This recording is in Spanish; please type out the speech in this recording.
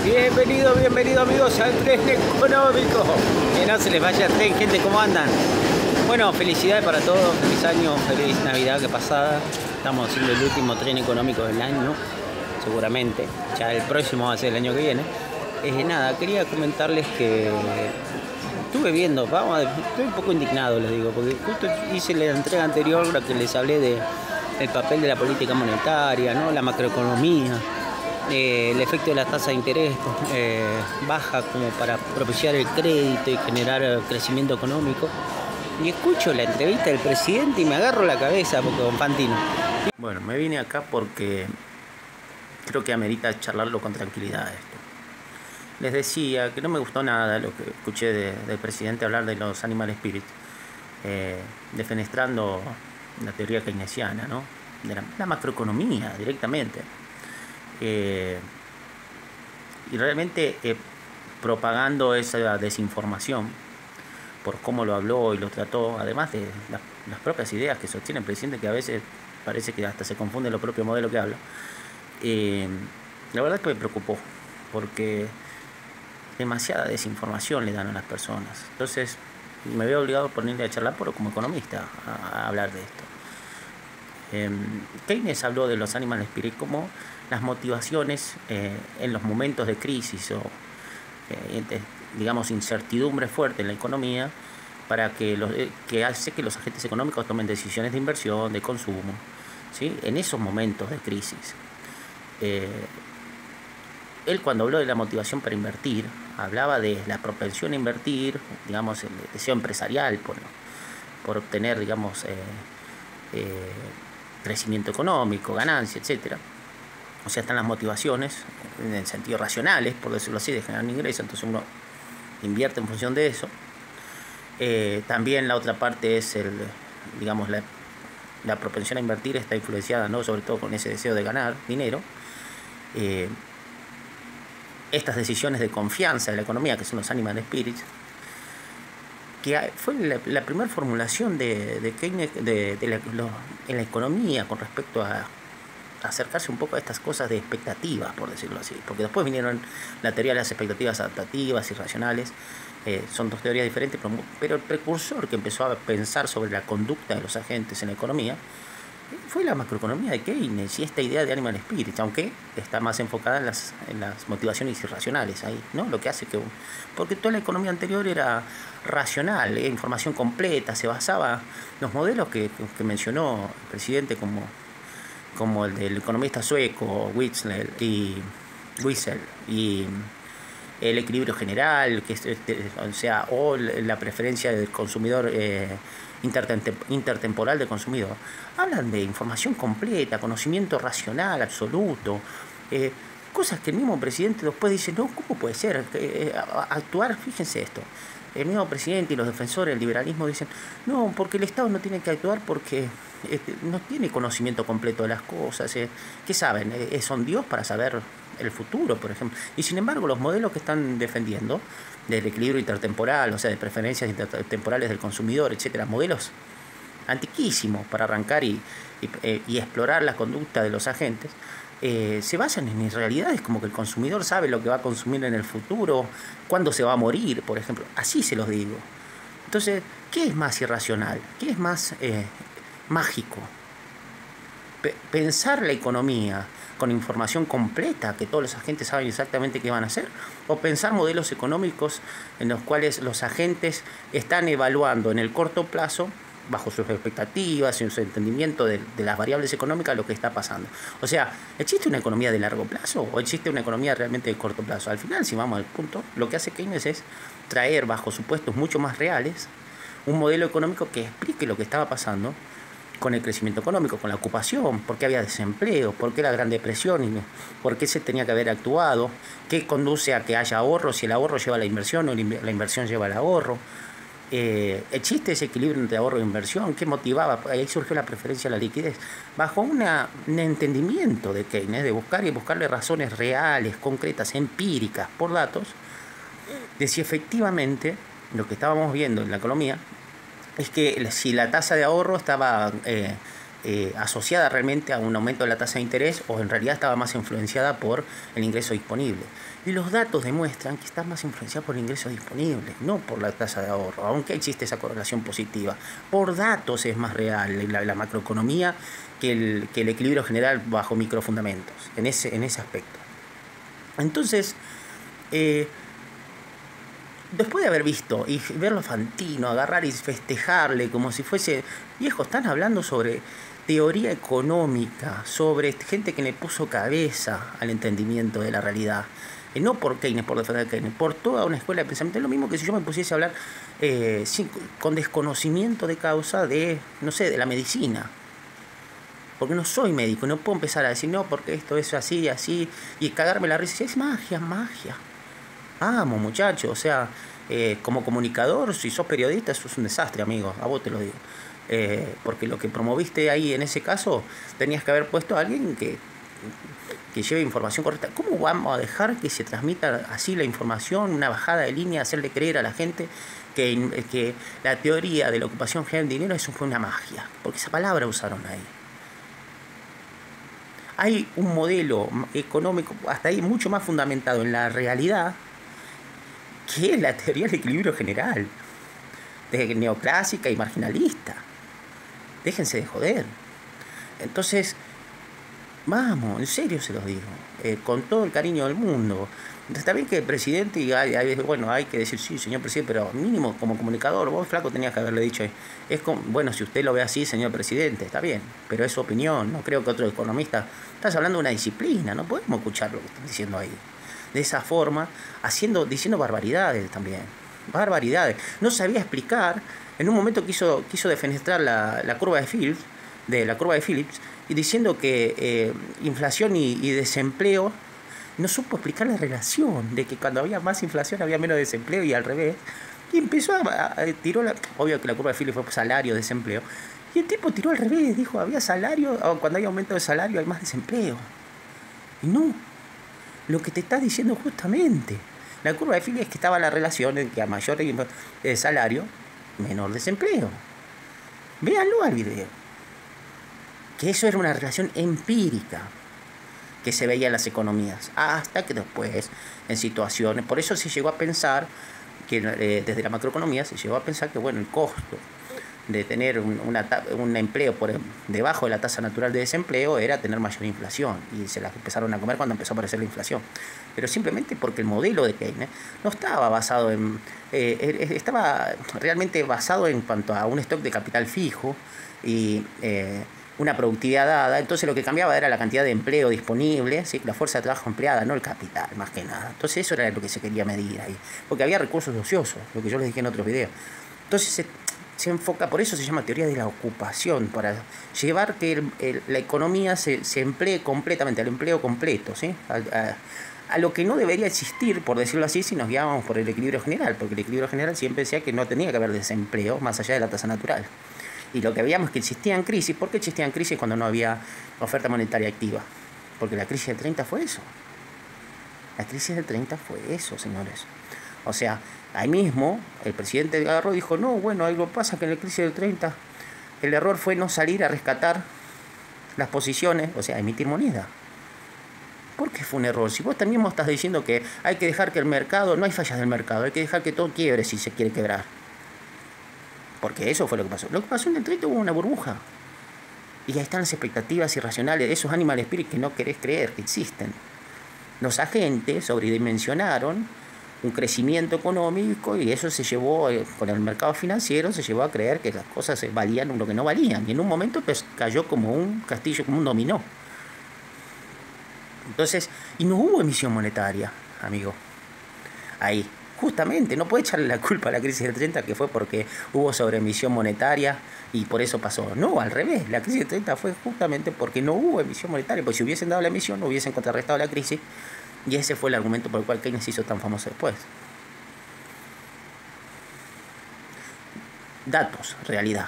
Bienvenido amigos al Tren Económico. Que no se les vaya el tren, gente, ¿cómo andan? Bueno, felicidades para todos, feliz año, feliz Navidad que pasada. Estamos haciendo el último Tren Económico del año, seguramente. Ya el próximo va a ser el año que viene. Nada, quería comentarles que estuve viendo, estoy un poco indignado, les digo, porque justo hice la entrega anterior, la que les hablé del papel de la política monetaria, ¿no? La macroeconomía. El efecto de la tasa de interés baja como para propiciar el crédito y generar crecimiento económico. Y escucho la entrevista del presidente y me agarro la cabeza porque Don Fantino. Bueno, me vine acá porque creo que amerita charlarlo con tranquilidad esto. Les decía que no me gustó nada lo que escuché del presidente hablar de los animal spirits, defenestrando la teoría keynesiana, ¿no? De la macroeconomía directamente. Y realmente propagando esa desinformación por cómo lo habló y lo trató, además de las propias ideas que sostiene el presidente, que a veces parece que hasta se confunde los propios modelos que habla. La verdad es que me preocupó, porque demasiada desinformación le dan a las personas. Entonces me veo obligado a ponerle a charlar como economista a hablar de esto. Keynes habló de los animal spirits como las motivaciones en los momentos de crisis o digamos incertidumbre fuerte en la economía, para que hace que los agentes económicos tomen decisiones de inversión, de consumo, ¿sí? En esos momentos de crisis. Él, cuando habló de la motivación para invertir, hablaba de la propensión a invertir, digamos, el deseo empresarial por obtener, digamos, crecimiento económico, ganancia, etcétera. O sea, están las motivaciones en el sentido racionales, por decirlo así, de generar ingresos, entonces uno invierte en función de eso. También la otra parte es digamos, la propensión a invertir está influenciada, ¿no?, sobre todo con ese deseo de ganar dinero. Estas decisiones de confianza de la economía, que son los animal spirits, que fue la primera formulación de Keynes en la economía con respecto a acercarse un poco a estas cosas de expectativas, por decirlo así, porque después vinieron la teoría de las expectativas adaptativas y racionales. Son dos teorías diferentes, pero el precursor que empezó a pensar sobre la conducta de los agentes en la economía fue la macroeconomía de Keynes y esta idea de animal spirits, aunque está más enfocada en las motivaciones irracionales ahí, ¿no? Lo que hace porque toda la economía anterior era racional, información completa, se basaba los modelos que mencionó el presidente, como el del economista sueco Wiesel y el equilibrio general, o la preferencia del consumidor intertemporal del consumidor. Hablan de información completa, conocimiento racional absoluto, cosas que el mismo presidente después dice, no, ¿cómo puede ser? Actuar, fíjense esto. El mismo presidente y los defensores del liberalismo dicen, no, porque el Estado no tiene que actuar porque no tiene conocimiento completo de las cosas. ¿Qué saben? ¿Son Dios para saber el futuro, por ejemplo? Y sin embargo, los modelos que están defendiendo del equilibrio intertemporal, o sea, de preferencias intertemporales del consumidor, etcétera, modelos antiquísimos para arrancar y explorar la conducta de los agentes, se basan en realidades como que el consumidor sabe lo que va a consumir en el futuro, cuándo se va a morir, por ejemplo. Así se los digo. Entonces, ¿qué es más irracional? ¿Qué es más mágico? Pensar la economía con información completa, que todos los agentes saben exactamente qué van a hacer, o pensar modelos económicos en los cuales los agentes están evaluando en el corto plazo, bajo sus expectativas y su entendimiento de las variables económicas, lo que está pasando. O sea, ¿existe una economía de largo plazo o existe una economía realmente de corto plazo? Al final, si vamos al punto, lo que hace Keynes es traer bajo supuestos mucho más reales un modelo económico que explique lo que estaba pasando con el crecimiento económico, con la ocupación, por qué había desempleo, por qué la Gran Depresión, por qué se tenía que haber actuado, qué conduce a que haya ahorro, si el ahorro lleva a la inversión o la inversión lleva al ahorro. ¿Existe ese equilibrio entre ahorro e inversión? ¿Qué motivaba? Ahí surgió la preferencia a la liquidez. Bajo un entendimiento de Keynes, de buscarle razones reales, concretas, empíricas, por datos, de si efectivamente lo que estábamos viendo en la economía es que si la tasa de ahorro estaba asociada realmente a un aumento de la tasa de interés o en realidad estaba más influenciada por el ingreso disponible. Y los datos demuestran que está más influenciada por el ingreso disponible, no por la tasa de ahorro, aunque existe esa correlación positiva. Por datos es más real la macroeconomía que el equilibrio general bajo microfundamentos, en ese aspecto. Entonces, después de haber visto y verlo a Fantino agarrar y festejarle como si fuese, viejo, están hablando sobre teoría económica, sobre gente que le puso cabeza al entendimiento de la realidad. No por Keynes, por defender a Keynes, por toda una escuela de pensamiento. Es lo mismo que si yo me pusiese a hablar con desconocimiento de causa de, no sé, de la medicina. Porque no soy médico, no puedo empezar a decir, no, porque esto es así, así, y cagarme la risa. Es magia, magia. Vamos, muchachos, o sea, como comunicador, si sos periodista, eso es un desastre, amigo, a vos te lo digo. Porque lo que promoviste ahí en ese caso, tenías que haber puesto a alguien que lleve información correcta. ¿Cómo vamos a dejar que se transmita así la información, una bajada de línea, hacerle creer a la gente que la teoría de la ocupación general del dinero, eso fue una magia? Porque esa palabra usaron ahí. Hay un modelo económico hasta ahí mucho más fundamentado en la realidad que es la teoría del equilibrio general, de neoclásica y marginalista. Déjense de joder. Entonces, vamos, en serio se los digo, con todo el cariño del mundo. Está bien que el presidente, bueno, hay que decir, sí, señor presidente, pero mínimo como comunicador, vos, flaco, tenías que haberle dicho, bueno, si usted lo ve así, señor presidente, está bien, pero es su opinión, no creo que otro economista, estás hablando de una disciplina, no podemos escuchar lo que están diciendo ahí. De esa forma, diciendo barbaridades también, barbaridades. No sabía explicar, en un momento quiso defenestrar la curva de Phillips, y diciendo que inflación y desempleo, no supo explicar la relación de que cuando había más inflación había menos desempleo y al revés. Y empezó tiró obvio que la curva de Phillips fue salario, desempleo. Y el tipo tiró al revés, dijo, había salario, cuando hay aumento de salario hay más desempleo. Y no, lo que te está diciendo justamente. La curva de Phillips es que estaba la relación en que a mayor salario, menor desempleo. Véanlo al video. Que eso era una relación empírica que se veía en las economías, hasta que después, en situaciones, por eso se llegó a pensar, que desde la macroeconomía se llegó a pensar que, bueno, el costo de tener un empleo por debajo de la tasa natural de desempleo era tener mayor inflación, y se las empezaron a comer cuando empezó a aparecer la inflación. Pero simplemente porque el modelo de Keynes no estaba basado estaba realmente basado en cuanto a un stock de capital fijo y una productividad dada. Entonces lo que cambiaba era la cantidad de empleo disponible, ¿sí? La fuerza de trabajo empleada, no el capital, más que nada. Entonces eso era lo que se quería medir ahí, porque había recursos ociosos, lo que yo les dije en otros videos. Entonces se enfoca, por eso se llama teoría de la ocupación, para llevar que la economía se emplee completamente, al empleo completo, ¿sí? A lo que no debería existir, por decirlo así, si nos guiábamos por el equilibrio general, porque el equilibrio general siempre decía que no tenía que haber desempleo más allá de la tasa natural. Y lo que veíamos es que existían crisis. ¿Por qué existían crisis cuando no había oferta monetaria activa? Porque la crisis del 30 fue eso. La crisis del 30 fue eso, señores. O sea, ahí mismo el presidente agarró y dijo, no, bueno, algo pasa que en la crisis del 30 el error fue no salir a rescatar las posiciones, o sea, emitir moneda. ¿Por qué fue un error? Si vos también estás diciendo que hay que dejar que el mercado, no hay fallas del mercado, hay que dejar que todo quiebre si se quiere quebrar. Porque eso fue lo que pasó. Lo que pasó en el 30 hubo una burbuja. Y ahí están las expectativas irracionales, esos animal spirits que no querés creer que existen. Los agentes sobredimensionaron un crecimiento económico y eso se llevó, con el mercado financiero, se llevó a creer que las cosas valían lo que no valían. Y en un momento pues cayó como un castillo, como un dominó. Entonces, y no hubo emisión monetaria, amigo. Ahí. Justamente, no puede echarle la culpa a la crisis del 30 que fue porque hubo sobreemisión monetaria y por eso pasó. No, al revés, la crisis del 30 fue justamente porque no hubo emisión monetaria, porque si hubiesen dado la emisión no hubiesen contrarrestado la crisis, y ese fue el argumento por el cual Keynes se hizo tan famoso después. Datos, realidad.